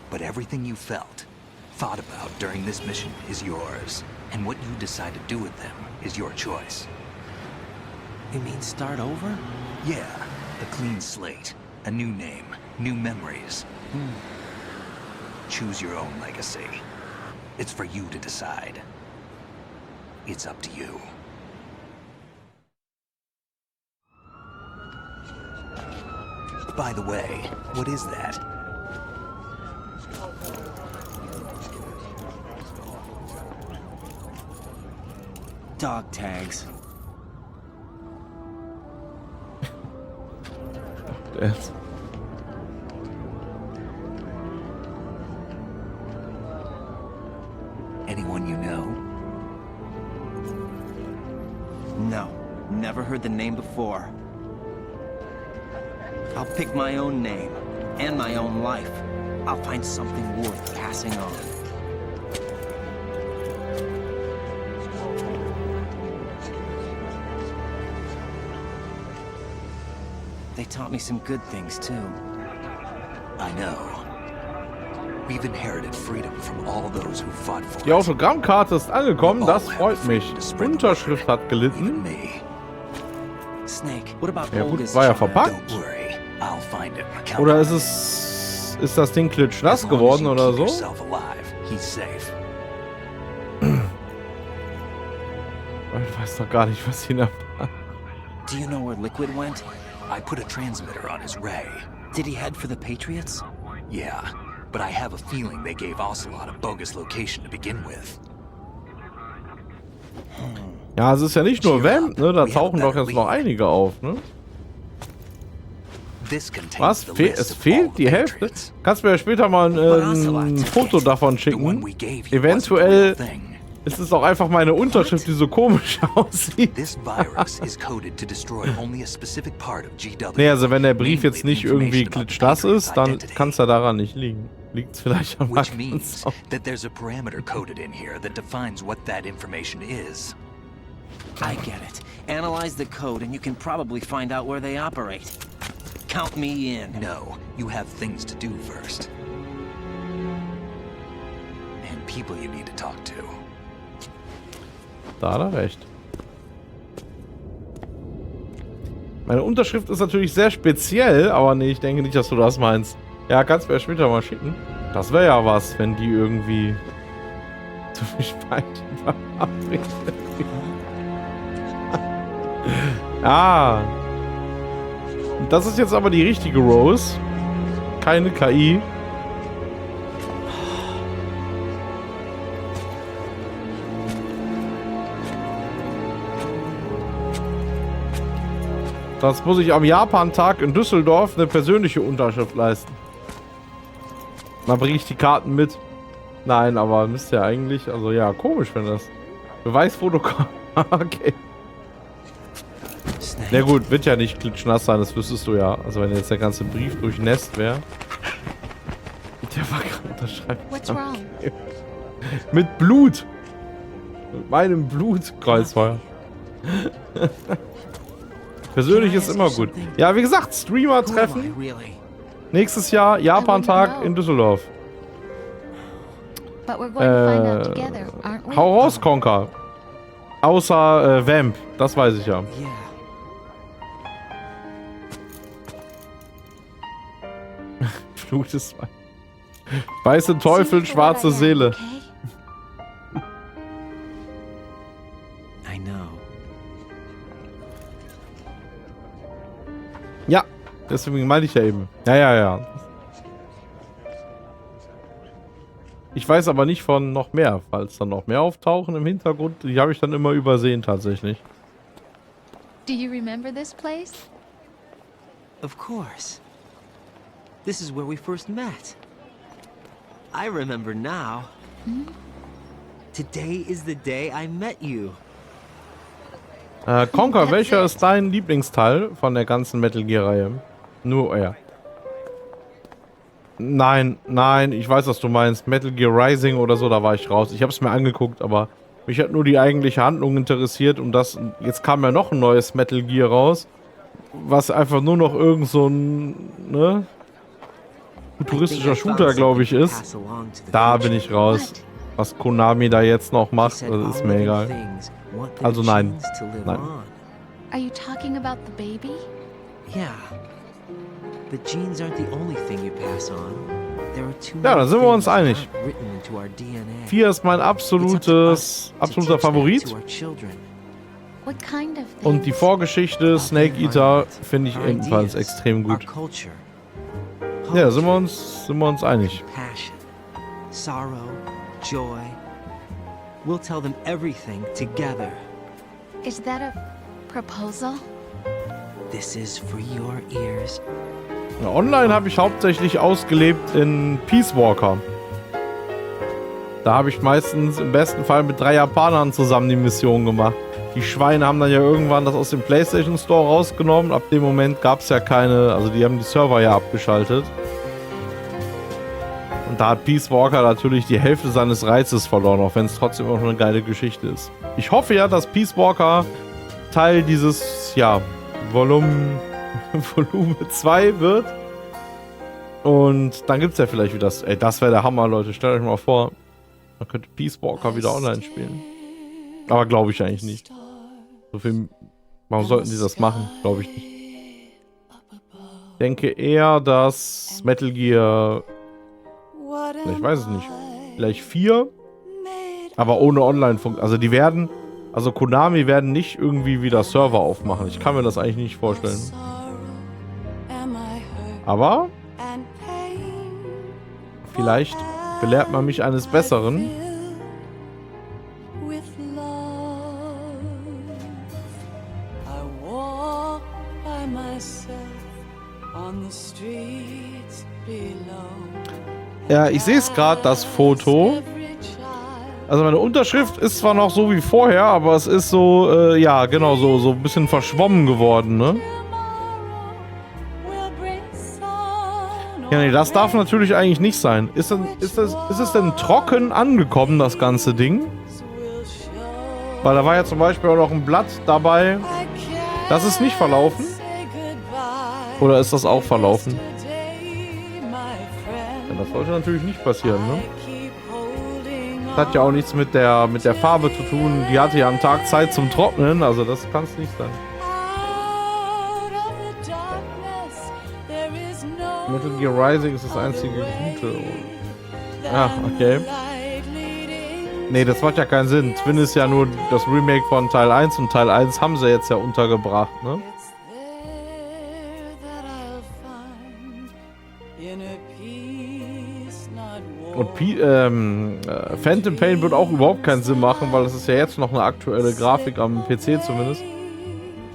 K: But everything you felt, thought about during this mission is yours. And what you decide to do with them is your choice.
F: You mean start over?
K: Yeah, a clean slate, a new name, new memories. Choose your own legacy. It's for you to decide. It's up to you. By the way, what is that?
F: Dog tags.
A: Yes.
K: Anyone you know?
F: No, never heard the name before. I'll pick my own name, and my own life. I'll find something worth passing on. They taught me some good things, too.
K: I know. We've inherited freedom from all those who fought for
A: Die
K: it.
A: Autogrammkarte ist angekommen, das freut mich. Unterschrift hat gelitten.
F: Snake, what about
A: Ja gut,
F: Olga's
A: war ja
F: child?
A: verpackt.
K: Don't worry, I'll find him. Count
A: Oder
K: on
A: ist
K: me.
A: ist das Ding klitschnass
K: As long as
A: geworden
K: you
A: oder
K: keep
A: so?
K: yourself alive, he's safe.
A: Ich weiß doch gar nicht, was ihn ab.
F: Do you know where Liquid went?
K: I put a transmitter on his ray.
F: Did he head for the Patriots?
K: Yeah, but I have a feeling they gave Ocelot a bogus location to begin with.
A: Ja, es ist ja nicht nur Vamp, ne? Da tauchen doch jetzt noch einige auf, ne?
K: This contains
A: Was?
K: the
A: Es
K: list of all
A: fehlt
K: the
A: die Hälfte?
K: Patriots.
A: Kannst mir ja später mal ein Foto davon
K: The one
A: schicken.
K: we gave you wasn't the real
A: Eventuell
K: thing.
A: ist es auch einfach meine Unterschrift, die so komisch aussieht.
K: This virus is coded to destroy only a specific part of GW.
A: Nee, also wenn der Brief jetzt
K: namely
A: nicht
K: the
A: irgendwie
K: information about the
A: klitschnass
K: Patriots'
A: ist, dann
K: identity.
A: kann es ja daran nicht liegen. Liegt es vielleicht am
K: Which means
A: Wachstum.
K: that there's a parameter coded in here that defines what that information is.
F: I get it. Analyze the code and you can probably find out where they operate. Count me in.
K: No, you have things to do first. And people you need to talk to.
A: Da hat er recht. Meine Unterschrift ist natürlich sehr speziell, aber nee, ich denke nicht, dass du das meinst. Ja, kannst du mir später mal schicken. Das wäre ja was, wenn die irgendwie zu viel Spalt abbringen. Ah. Das ist jetzt aber die richtige Rose. Keine KI. Sonst muss ich am Japan-Tag in Düsseldorf eine persönliche Unterschrift leisten. Dann bringe ich die Karten mit. Nein, aber müsst ihr eigentlich... Also ja, komisch, wenn das... Beweisfoto... Okay. Na gut, wird ja nicht klitschnass sein, das wüsstest du ja. Also wenn jetzt der ganze Brief durchnässt wäre. Der war gerade unterschreibt.
G: What's wrong?
A: Okay. Mit Blut. Mit meinem Blut. Kreuzfeuer. Persönlich ist immer gut. Ja, wie gesagt, Streamer-Treffen. Nächstes Jahr Japan-Tag in Düsseldorf. Hau raus, Conker. Außer Vamp. Das weiß ich ja. Blut ist... Weiße Teufel, schwarze Seele. Ja, deswegen meinte ich ja eben. Ja. Ich weiß aber nicht von noch mehr. Falls dann noch mehr auftauchen im Hintergrund, die habe ich dann immer übersehen tatsächlich.
G: Do you remember this place?
F: Of course. This is where we first met. I remember now. Today is the day I met you.
A: Conker, welcher ist dein Lieblingsteil von der ganzen Metal Gear Reihe? Nur er. Nein, ich weiß, was du meinst. Metal Gear Rising oder so, da war ich raus. Ich habe es mir angeguckt, aber mich hat nur die eigentliche Handlung interessiert und das. Jetzt kam ja noch ein neues Metal Gear raus, was einfach nur noch irgend so ein futuristischer Shooter, glaube ich, ist. Da bin ich raus. Was Konami da jetzt noch macht, das ist mir egal. Also nein.
G: Are you talking about the baby?
F: Yeah. The genes aren't the only thing you pass on. There are too
A: Ja, da sind wir uns einig.
F: written into our DNA.
A: 4 ist mein absoluter Favorit.
G: What kind of things?
A: Und die Vorgeschichte Snake Eater finde ich ebenfalls extrem gut. Ja, da sind wir uns einig.
F: Passion, sorrow, joy. We'll tell them everything together.
G: Is that a proposal?
F: This is for your ears.
A: Ja, online habe ich hauptsächlich ausgelebt in Peace Walker. Da habe ich meistens im besten Fall mit 3 Japanern zusammen die Mission gemacht. Die Schweine haben dann ja irgendwann das aus dem PlayStation Store rausgenommen. Ab dem Moment gab es ja keine, also die haben die Server ja abgeschaltet. Und da hat Peace Walker natürlich die Hälfte seines Reizes verloren, auch wenn es trotzdem auch eine geile Geschichte ist. Ich hoffe ja, dass Peace Walker Teil dieses, ja, Volume 2 wird. Und dann gibt es ja vielleicht wieder das. Ey, das wäre der Hammer, Leute. Stellt euch mal vor, man könnte Peace Walker wieder online spielen. Aber glaube ich eigentlich nicht. So viel. Warum sollten die das machen? Glaube ich nicht. Ich denke eher, dass Metal Gear. Ich weiß es nicht. Vielleicht 4. Aber ohne Online-Funktion. Also die werden. Also Konami werden nicht irgendwie wieder Server aufmachen. Ich kann mir das eigentlich nicht vorstellen. Aber vielleicht belehrt man mich eines Besseren. Ja, ich sehe es gerade, das Foto. Also meine Unterschrift ist zwar noch so wie vorher, aber es ist so, ja, genau, so ein bisschen verschwommen geworden, ne? Ja, nee, das darf natürlich eigentlich nicht sein. Ist es denn trocken angekommen, das ganze Ding? Weil da war ja zum Beispiel auch noch ein Blatt dabei. Das ist nicht verlaufen? Oder ist das auch verlaufen? Ja, das sollte natürlich nicht passieren, ne? Das hat ja auch nichts mit der Farbe zu tun. Die hatte ja am Tag Zeit zum Trocknen, also das kann es nicht sein. Metal Gear Rising ist das einzige Gute. Ah, okay. Nee, das macht ja keinen Sinn. Twin ist ja nur das Remake von Teil 1 und Teil 1 haben sie jetzt ja untergebracht, ne? Und Phantom Pain wird auch überhaupt keinen Sinn machen, weil das ist ja jetzt noch eine aktuelle Grafik am PC zumindest.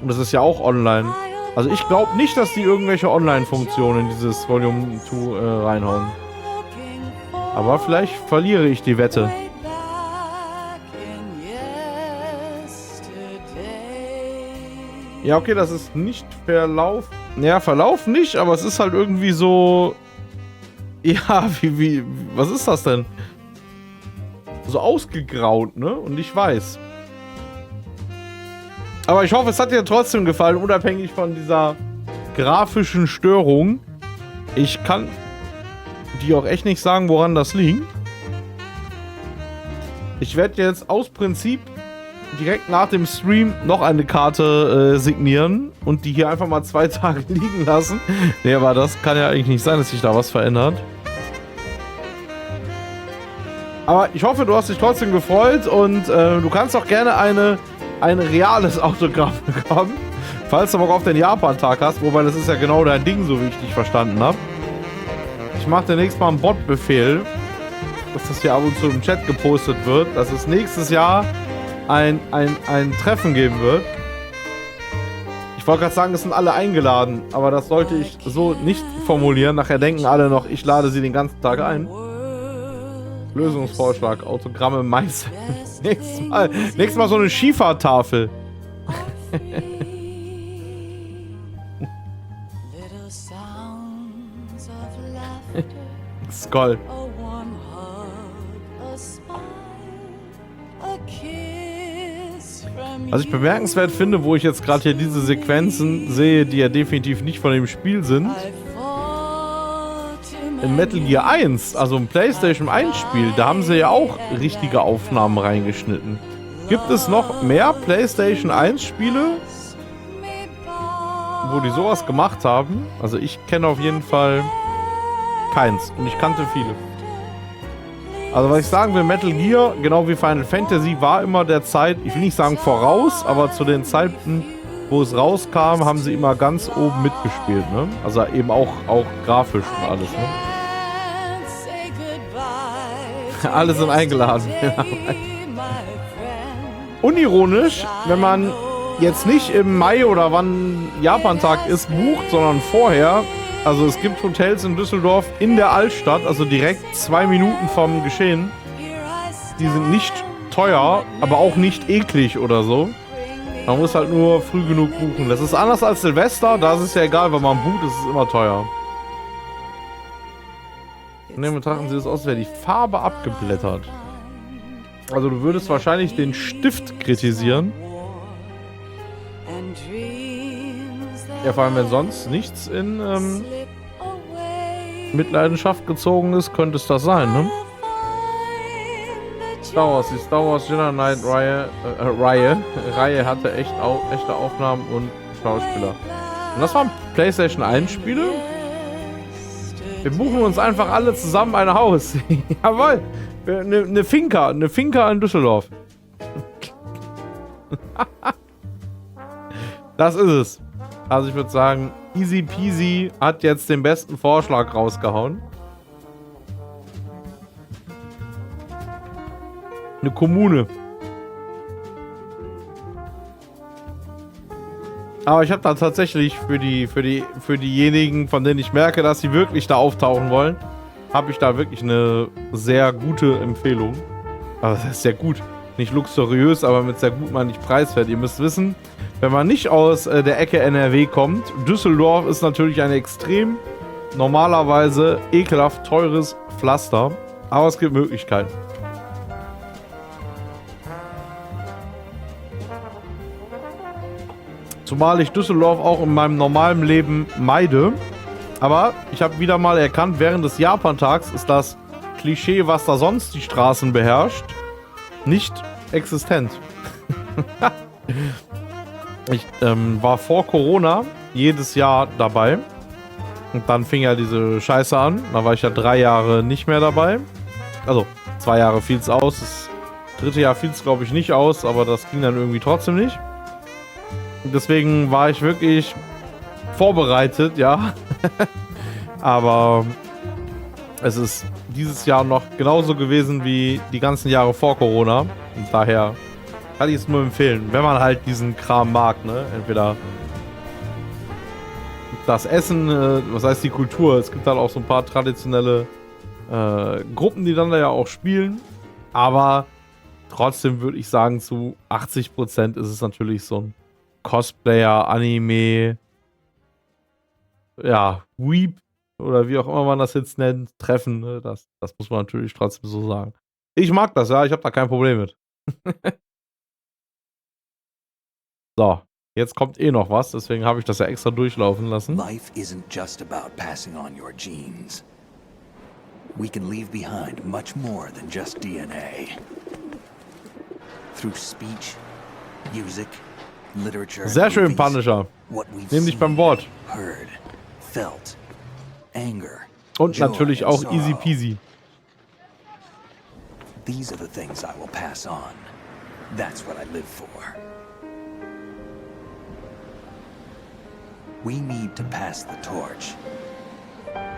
A: Und das ist ja auch online. Also ich glaube nicht, dass die irgendwelche Online-Funktionen in dieses Volume 2 reinhauen. Aber vielleicht verliere ich die Wette. Ja, okay, das ist nicht Verlauf. Naja, Verlauf nicht, aber es ist halt irgendwie so... Ja, was ist das denn? So ausgegraut, ne? Und ich weiß. Aber ich hoffe, es hat dir trotzdem gefallen, unabhängig von dieser grafischen Störung. Ich kann dir auch echt nicht sagen, woran das liegt. Ich werde jetzt aus Prinzip direkt nach dem Stream noch eine Karte signieren und die hier einfach mal 2 Tage liegen lassen. Nee, aber das kann ja eigentlich nicht sein, dass sich da was verändert. Aber ich hoffe, du hast dich trotzdem gefreut und du kannst auch gerne ein reales Autogramm bekommen, falls du Bock auf den Japan-Tag hast, wobei das ist ja genau dein Ding, so wie ich dich verstanden habe. Ich mache demnächst mal einen Bot-Befehl, dass das hier ab und zu im Chat gepostet wird, dass es nächstes Jahr ein Treffen geben wird. Ich wollte gerade sagen, es sind alle eingeladen, aber das sollte ich so nicht formulieren. Nachher denken alle noch, ich lade sie den ganzen Tag ein. Lösungsvorschlag, Autogramme meist. Nächstes Mal so eine Schiefertafel. Skoll. Was ich bemerkenswert finde, wo ich jetzt gerade hier diese Sequenzen sehe, die ja definitiv nicht von dem Spiel sind. In Metal Gear 1, also im PlayStation 1 Spiel, da haben sie ja auch richtige Aufnahmen reingeschnitten. Gibt es noch mehr PlayStation 1 Spiele, wo die sowas gemacht haben? Also ich kenne auf jeden Fall keins und ich kannte viele. Also was ich sagen will, Metal Gear, genau wie Final Fantasy, war immer der Zeit, ich will nicht sagen voraus, aber zu den Zeiten, wo es rauskam, haben sie immer ganz oben mitgespielt, ne? Also eben auch grafisch und alles, ne? Alle sind eingeladen. Unironisch, wenn man jetzt nicht im Mai oder wann Japan-Tag ist, bucht, sondern vorher. Also es gibt Hotels in Düsseldorf in der Altstadt, also direkt 2 Minuten vom Geschehen. Die sind nicht teuer, aber auch nicht eklig oder so. Man muss halt nur früh genug buchen. Das ist anders als Silvester, da ist es ja egal, wenn man bucht, ist es immer teuer. Und dann betrachten sie es aus, wäre die Farbe abgeblättert. Also du würdest wahrscheinlich den Stift kritisieren. Ja, vor allem wenn sonst nichts in Mitleidenschaft gezogen ist, könnte es das sein, ne? Star Wars, die Star Wars Jedi Knight Reihe hatte echte Aufnahmen und Schauspieler. Und das waren PlayStation 1 Spiele? Wir buchen uns einfach alle zusammen ein Haus. Jawohl. Eine Finca in Düsseldorf. Das ist es. Also ich würde sagen, easy peasy hat jetzt den besten Vorschlag rausgehauen. Eine Kommune. Aber ich habe da tatsächlich für diejenigen, von denen ich merke, dass sie wirklich da auftauchen wollen, habe ich da wirklich eine sehr gute Empfehlung. Aber das ist sehr gut. Nicht luxuriös, aber mit sehr gut meine ich preiswert. Ihr müsst wissen, wenn man nicht aus der Ecke NRW kommt, Düsseldorf ist natürlich ein extrem, normalerweise ekelhaft teures Pflaster. Aber es gibt Möglichkeiten. Zumal ich Düsseldorf auch in meinem normalen Leben meide. Aber ich habe wieder mal erkannt, während des Japan-Tags ist das Klischee, was da sonst die Straßen beherrscht, nicht existent. Ich war vor Corona jedes Jahr dabei. Und dann fing ja diese Scheiße an. Da war ich ja 3 Jahre nicht mehr dabei. Also 2 Jahre fiel es aus. Das 3. Jahr fiel es, glaube ich, nicht aus. Aber das ging dann irgendwie trotzdem nicht. Deswegen war ich wirklich vorbereitet, ja. Aber es ist dieses Jahr noch genauso gewesen wie die ganzen Jahre vor Corona. Und daher kann ich es nur empfehlen, wenn man halt diesen Kram mag, ne? Entweder das Essen, was heißt die Kultur? Es gibt halt auch so ein paar traditionelle Gruppen, die dann da ja auch spielen. Aber trotzdem würde ich sagen, zu 80% ist es natürlich so ein Cosplayer, Anime, ja, Weep oder wie auch immer man das jetzt nennt, Treffen. Ne? Das muss man natürlich trotzdem so sagen. Ich mag das, ja, ich habe da kein Problem mit. So, jetzt kommt eh noch was, deswegen habe ich das ja extra durchlaufen lassen.
K: Life isn't just about passing on your genes. We can leave behind much more than just DNA. Through speech, music, literature,
A: Sehr schön, Punisher. Nimm dich beim Wort.
K: Heard, felt, anger,
A: und natürlich auch easy peasy.
K: These are the things I will pass on. That's what I live for. We need to pass the torch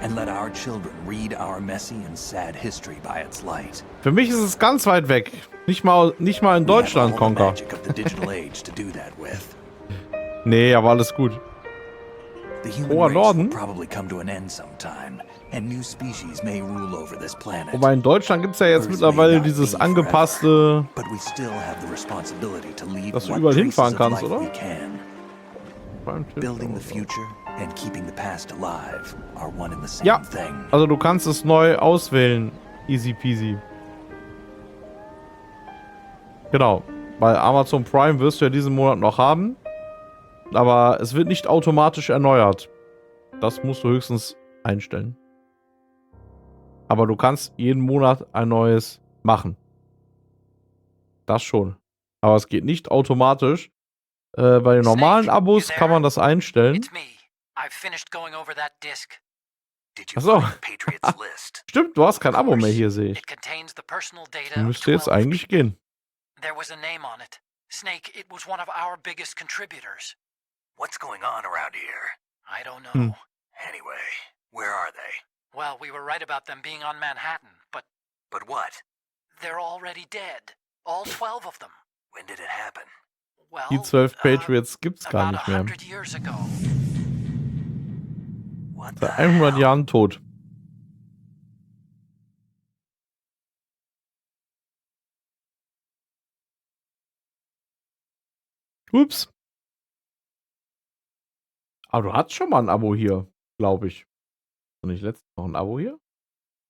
K: and let our children read our messy and sad history by its light.
A: Für mich ist es ganz weit weg. Nicht mal in Deutschland, Conker. Nee, aber alles gut. Hoher Norden. Wobei in Deutschland gibt es ja jetzt mittlerweile dieses angepasste, dass du überall hinfahren kannst, oder? Ja, also du kannst es neu auswählen. Easy peasy. Genau. Bei Amazon Prime wirst du ja diesen Monat noch haben. Aber es wird nicht automatisch erneuert. Das musst du höchstens einstellen. Aber du kannst jeden Monat ein neues machen. Das schon. Aber es geht nicht automatisch. Bei den normalen Abos kann man das einstellen. Achso. Stimmt, du hast kein Abo mehr hier, sehe ich. Müsste jetzt eigentlich gehen.
L: There was a name on it. Snake, it was one of our biggest contributors. What's going on around here? I don't know. Anyway, where are they? Well, we were right about them being on Manhattan, but... But what? They're already dead. All 12 of them. When did it happen? Well,
A: die 12 Patriots gibt's gar nicht mehr. Seit 100 Jahren tot. Ups. Aber du hattest schon mal ein Abo hier, glaube ich. Und nicht letztens noch ein Abo hier?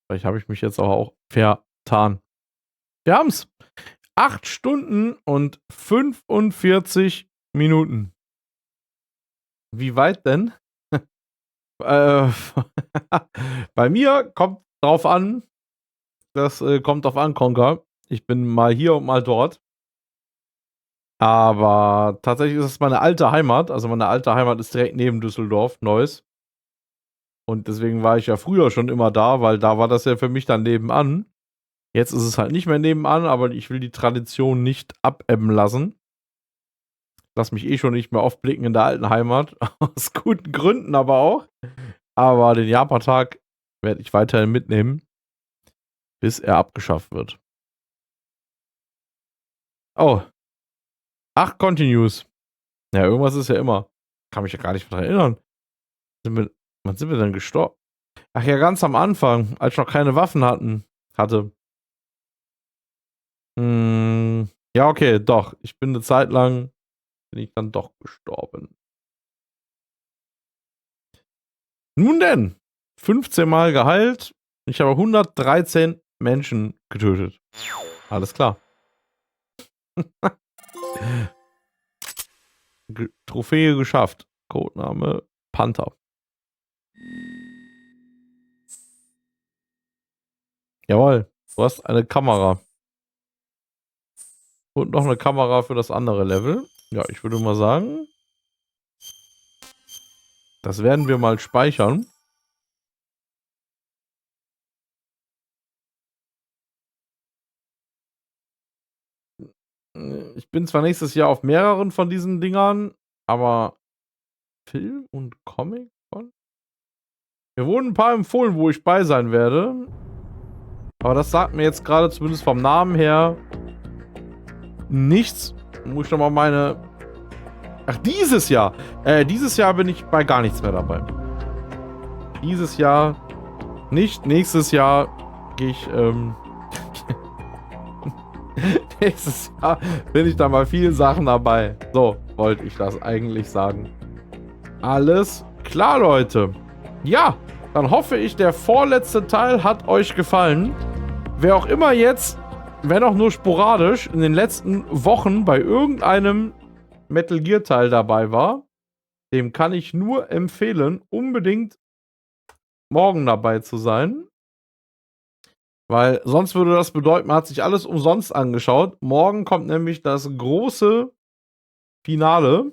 A: Vielleicht habe ich mich jetzt auch vertan. Wir haben's. 8 Stunden und 45 Minuten. Wie weit denn? Bei mir kommt drauf an. Das kommt drauf an, Conker. Ich bin mal hier und mal dort. Aber tatsächlich ist es meine alte Heimat. Also meine alte Heimat ist direkt neben Düsseldorf, Neuss. Und deswegen war ich ja früher schon immer da, weil da war das ja für mich dann nebenan. Jetzt ist es halt nicht mehr nebenan, aber ich will die Tradition nicht abebben lassen. Lass mich eh schon nicht mehr oft blicken in der alten Heimat. Aus guten Gründen aber auch. Aber den Japan-Tag werde ich weiterhin mitnehmen, bis er abgeschafft wird. Oh. Ach, Continues. Ja, irgendwas ist ja immer. Kann mich ja gar nicht mehr daran erinnern. Wann sind wir denn gestorben? Ach ja, ganz am Anfang, als ich noch keine Waffen hatte. Ja, okay, doch. Ich bin eine Zeit lang, bin ich dann doch gestorben. Nun denn, 15 Mal geheilt. Ich habe 113 Menschen getötet. Alles klar. Trophäe geschafft. Codename Panther. Jawohl, du hast eine Kamera. Und noch eine Kamera für das andere Level. Ja, ich würde mal sagen, das werden wir mal speichern. Ich bin zwar nächstes Jahr auf mehreren von diesen Dingern, aber Film und Comic von? Mir wurden ein paar empfohlen, wo ich bei sein werde. Aber das sagt mir jetzt gerade zumindest vom Namen her nichts. Muss ich nochmal meine Ach, dieses Jahr. Dieses Jahr bin ich bei gar nichts mehr dabei. Dieses Jahr nicht. Nächstes Jahr gehe ich, nächstes Jahr bin ich da mal viele Sachen dabei. So, wollte ich das eigentlich sagen. Alles klar, Leute. Ja, dann hoffe ich, der vorletzte Teil hat euch gefallen. Wer auch immer jetzt, wenn auch nur sporadisch, in den letzten Wochen bei irgendeinem Metal Gear Teil dabei war, dem kann ich nur empfehlen, unbedingt morgen dabei zu sein. Weil sonst würde das bedeuten, man hat sich alles umsonst angeschaut. Morgen kommt nämlich das große Finale.